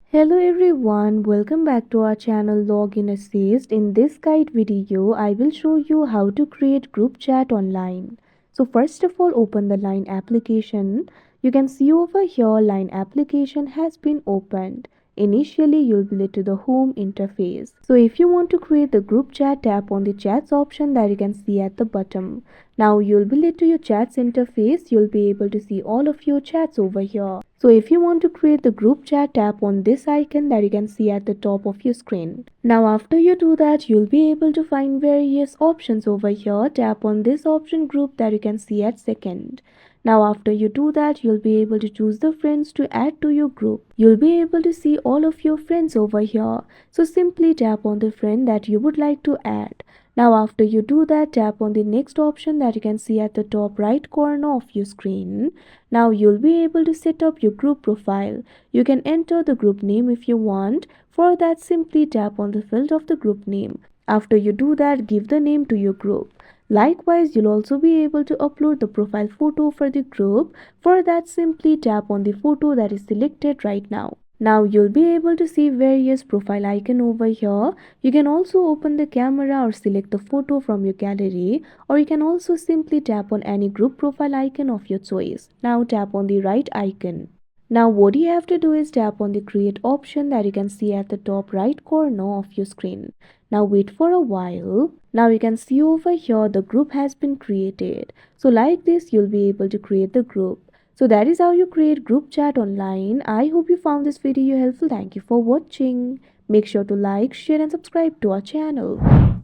Hello everyone, welcome back to our channel Login Assist. In this guide video, I will show you how to create group chat online. So first of all, open the Line application. You can see over here Line application has been opened. Initially, you'll be led to the home interface. So if you want to create the group chat, tap on the chats option that you can see at the bottom. Now you'll be led to your chats interface. You'll be able to see all of your chats over here. So if you want to create the group chat, tap on this icon that you can see at the top of your screen. Now after you do that, you'll be able to find various options over here. Tap on this option group that you can see at second. Now after you do that, you'll be able to choose the friends to add to your group. You'll be able to see all of your friends over here. So simply tap on the friend that you would like to add. Now after you do that, tap on the next option that you can see at the top right corner of your screen. Now you'll be able to set up your group profile. You can enter the group name if you want. For that, simply tap on the field of the group name. After you do that, give the name to your group. Likewise, you'll also be able to upload the profile photo for the group. For that, simply tap on the photo that is selected right now. Now you'll be able to see various profile icon over here. You can also open the camera or select the photo from your gallery, or you can also simply tap on any group profile icon of your choice. Now tap on the right icon. Now what you have to do is tap on the create option that you can see at the top right corner of your screen. Now wait for a while. Now you can see over here the group has been created. So like this you'll be able to create the group. So that is how you create group chat online. I hope you found this video helpful. Thank you for watching. Make sure to like, share and subscribe to our channel.